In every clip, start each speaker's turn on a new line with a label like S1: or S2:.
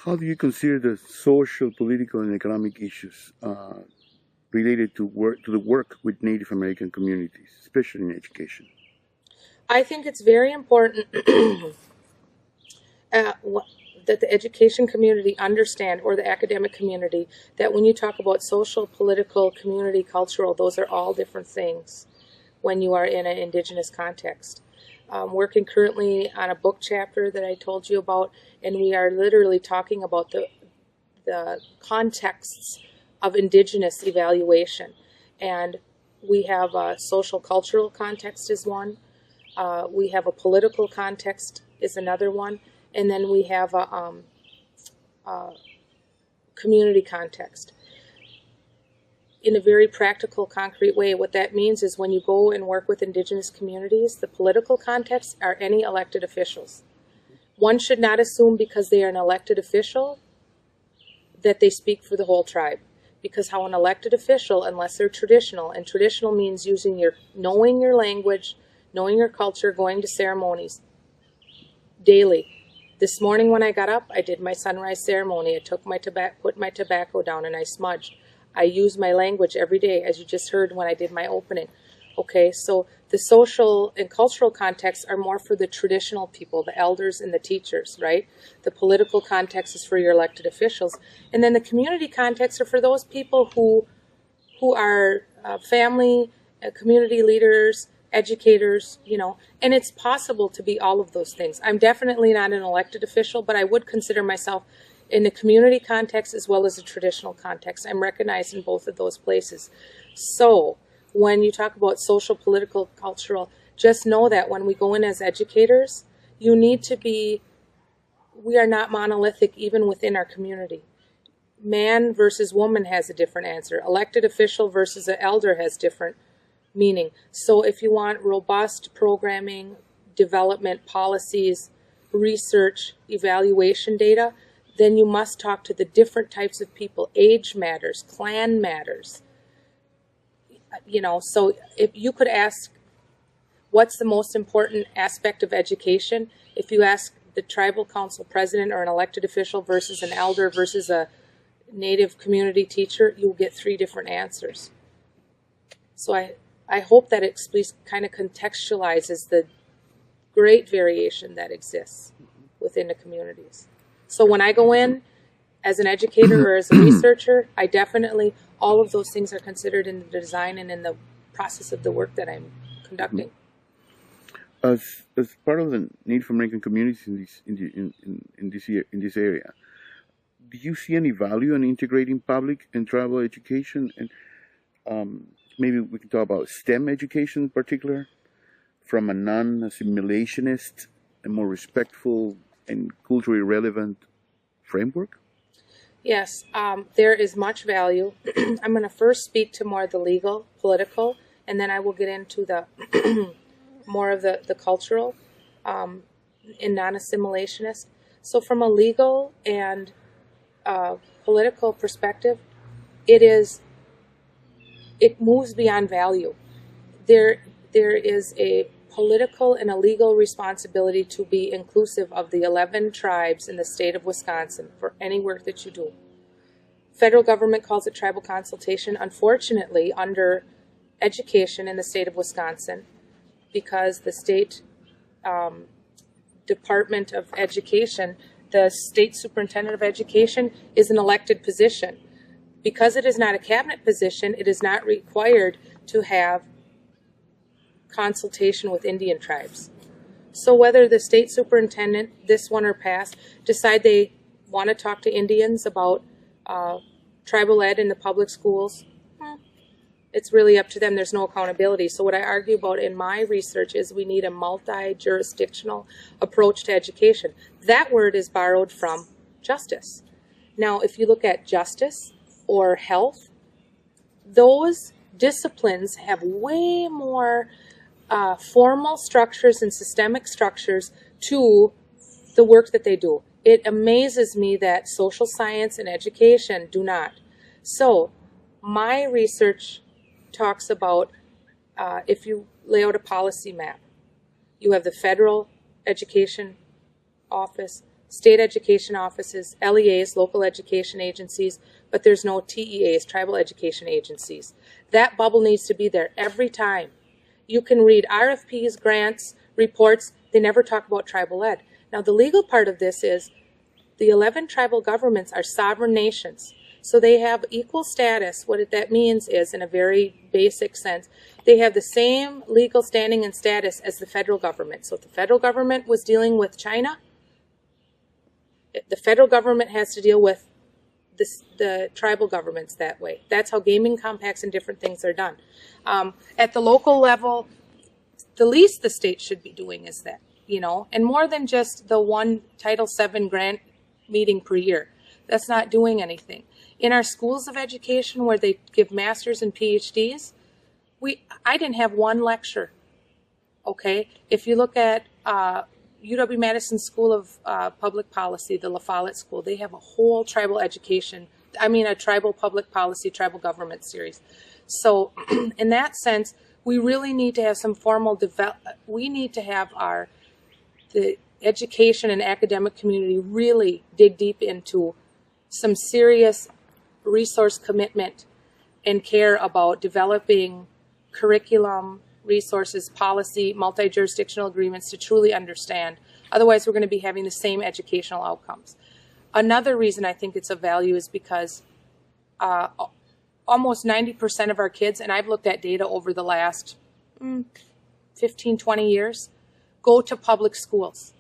S1: How do you consider the social, political, and economic issues related to the work with Native American communities, especially in education?
S2: I think it's very important that the education community understand, or the academic community, that when you talk about social, political, community, cultural, those are all different things when you are in an indigenous context. Working currently on a book chapter that I told you about, and we are literally talking about the contexts of indigenous evaluation. And we have a social cultural context is one, we have a political context is another one, and then we have a community context. In a very practical, concrete way, what that means is when you go and work with indigenous communities, the political context are any elected officials. One should not assume because they are an elected official that they speak for the whole tribe. Because how an elected official, unless they're traditional, and traditional means knowing your language, knowing your culture, going to ceremonies daily. This morning when I got up, I did my sunrise ceremony. I took put my tobacco down and I smudged. I use my language every day, as you just heard when I did my opening. Okay, so the social and cultural contexts are more for the traditional people, the elders and the teachers, right? The political context is for your elected officials. And then the community contexts are for those people who are family, community leaders, educators, and it's possible to be all of those things. I'm definitely not an elected official, but I would consider myself in the community context as well as the traditional context. I'm recognized in both of those places. So when you talk about social, political, cultural, just know that when we go in as educators, we are not monolithic even within our community. Man versus woman has a different answer. Elected official versus an elder has different meaning. So if you want robust programming, development, policies, research, evaluation data, then you must talk to the different types of people. Age matters, clan matters. So if you could ask, what's the most important aspect of education? If you ask the tribal council president or an elected official versus an elder versus a native community teacher, you'll get 3 different answers. So I hope that it kind of contextualizes the great variation that exists within the communities. So when I go in as an educator or as a researcher, I definitely, all of those things are considered in the design and in the process of the work that I'm conducting.
S1: As part of the Native American communities in this area, do you see any value in integrating public and tribal education? And maybe we can talk about STEM education in particular, from a non-assimilationist and more respectful and culturally relevant framework?
S2: Yes, there is much value. I'm going to first speak to more of the legal, political, and then I will get into the more of the cultural and non-assimilationist. So from a legal and political perspective, it moves beyond value. There is a political and a legal responsibility to be inclusive of the 11 tribes in the state of Wisconsin for any work that you do. Federal government calls it tribal consultation. Unfortunately, under education in the state of Wisconsin, because the state Department of Education, the state superintendent of education is an elected position. Because it is not a cabinet position, it is not required to have consultation with Indian tribes. So whether the state superintendent, this one or past, decide they want to talk to Indians about tribal ed in the public schools, it's really up to them. There's no accountability. So what I argue about in my research is we need a multi-jurisdictional approach to education. That word is borrowed from justice. Now, if you look at justice or health, those disciplines have way more formal structures and systemic structures to the work that they do. It amazes me that social science and education do not. So my research talks about if you lay out a policy map, you have the federal education office, state education offices, LEAs, local education agencies, but there's no TEAs, tribal education agencies. That bubble needs to be there every time. You can read RFPs, grants, reports, they never talk about tribal ed. Now the legal part of this is the 11 tribal governments are sovereign nations. So they have equal status. What that means is, in a very basic sense, they have the same legal standing and status as the federal government. So if the federal government was dealing with China, the federal government has to deal with the tribal governments that way. That's how gaming compacts and different things are done. At the local level, the least the state should be doing is that, you know, and more than just the one Title VII grant meeting per year. That's not doing anything. In our schools of education where they give masters and PhDs, I didn't have one lecture. Okay, if you look at UW-Madison School of Public Policy, the La Follette School, they have a whole tribal education, a tribal public policy, tribal government series. So in that sense, we really need to have some formal we need to have the education and academic community really dig deep into some serious resource commitment and care about developing curriculum, resources, policy, multi-jurisdictional agreements to truly understand. Otherwise, we're going to be having the same educational outcomes. Another reason I think it's of value is because almost 90% of our kids, and I've looked at data over the last 15, 20 years, go to public schools.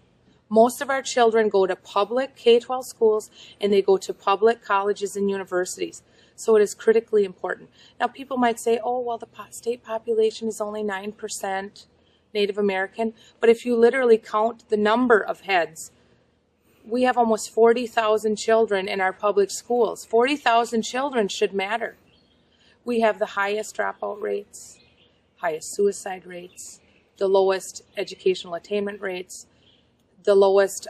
S2: Most of our children go to public K-12 schools, and they go to public colleges and universities. So it is critically important. Now, people might say, oh, well, the state population is only 9% Native American. But if you literally count the number of heads, we have almost 40,000 children in our public schools. 40,000 children should matter. We have the highest dropout rates, highest suicide rates, the lowest educational attainment rates, the lowest,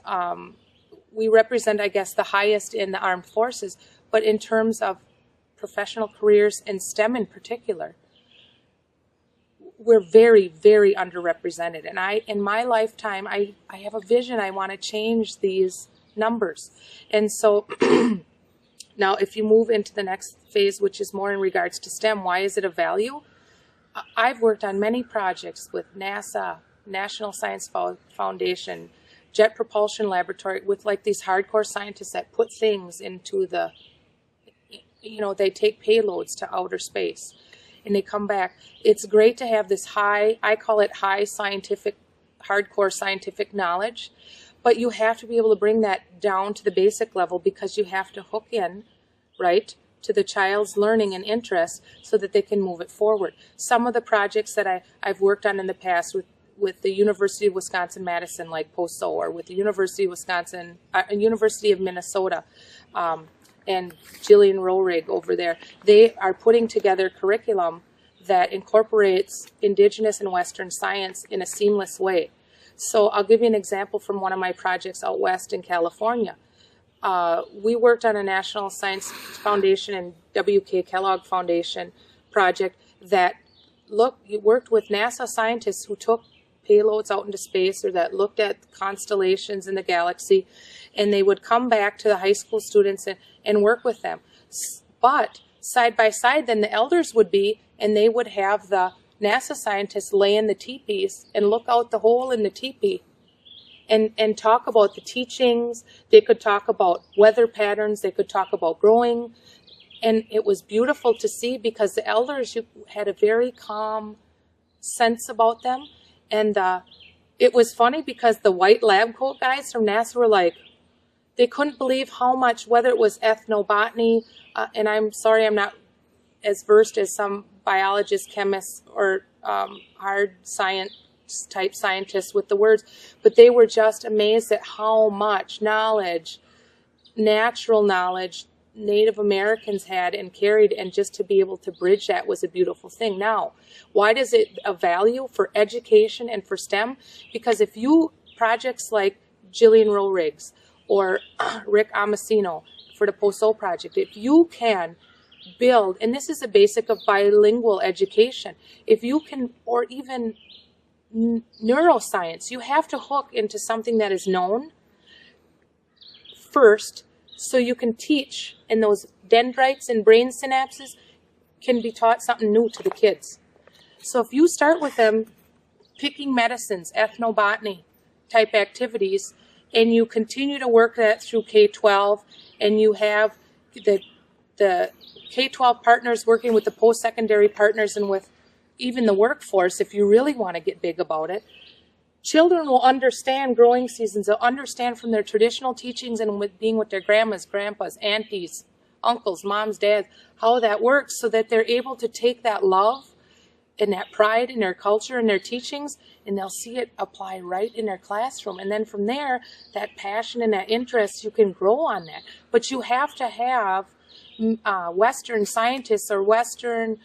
S2: we represent, I guess, the highest in the armed forces, but in terms of professional careers and STEM in particular, we're very, very underrepresented. And in my lifetime, I have a vision. I want to change these numbers. And so now if you move into the next phase, which is more in regards to STEM, why is it of value? I've worked on many projects with NASA, National Science Foundation, Jet Propulsion Laboratory, with like these hardcore scientists that put things into the, they take payloads to outer space and they come back. It's great to have this high, I call it high scientific, hardcore scientific knowledge, but you have to be able to bring that down to the basic level because you have to hook in, right, to the child's learning and interest so that they can move it forward. Some of the projects that I've worked on in the past with the University of Wisconsin-Madison, like POSOH, or with the University of Minnesota, and Jillian Roehrig over there, they are putting together curriculum that incorporates Indigenous and Western science in a seamless way. So I'll give you an example from one of my projects out west in California. We worked on a National Science Foundation and W.K. Kellogg Foundation project that worked with NASA scientists who took payloads out into space or that looked at constellations in the galaxy, and they would come back to the high school students and work with them. But side by side, then the elders would be, and they would have the NASA scientists lay in the teepees and look out the hole in the teepee and talk about the teachings. They could talk about weather patterns. They could talk about growing. And it was beautiful to see because the elders had a very calm sense about them. And it was funny because the white lab coat guys from NASA were like, they couldn't believe how much, whether it was ethnobotany, and I'm sorry I'm not as versed as some biologists, chemists, or hard science type scientists with the words, but they were just amazed at how much knowledge, natural knowledge, Native Americans had and carried, and just to be able to bridge that was a beautiful thing. Now, why does it a value for education and for STEM? Because if you, projects like Jillian Roehrig's or Rick Amasino for the POSOH project, if you can build, and this is a basic of bilingual education, if you can, or even neuroscience, you have to hook into something that is known. first, so you can teach, and those dendrites and brain synapses can be taught something new to the kids. So if you start with them picking medicines, ethnobotany type activities, and you continue to work that through K-12, and you have the K-12 partners working with the post-secondary partners and with even the workforce, if you really want to get big about it, children will understand growing seasons. They'll understand from their traditional teachings and with being with their grandmas, grandpas, aunties, uncles, moms, dads, how that works, so that they're able to take that love and that pride in their culture and their teachings, and they'll see it apply right in their classroom. And then from there, that passion and that interest, you can grow on that. But you have to have Western scientists or Western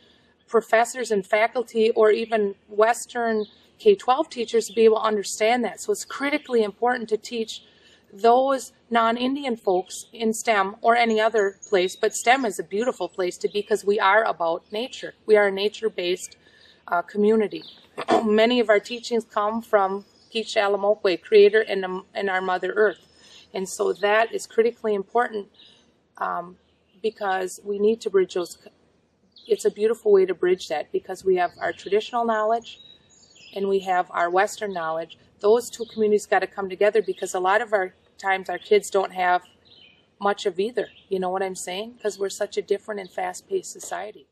S2: professors and faculty or even Western K-12 teachers to be able to understand that. So it's critically important to teach those non-Indian folks in STEM or any other place, but STEM is a beautiful place to be because we are about nature. We are a nature-based community. Many of our teachings come from Kishalamokwe, Creator, and our Mother Earth. And so that is critically important because we need to bridge those. It's a beautiful way to bridge that because we have our traditional knowledge and we have our Western knowledge. Those two communities got to come together because a lot of our times our kids don't have much of either. You know what I'm saying? Because we're such a different and fast-paced society.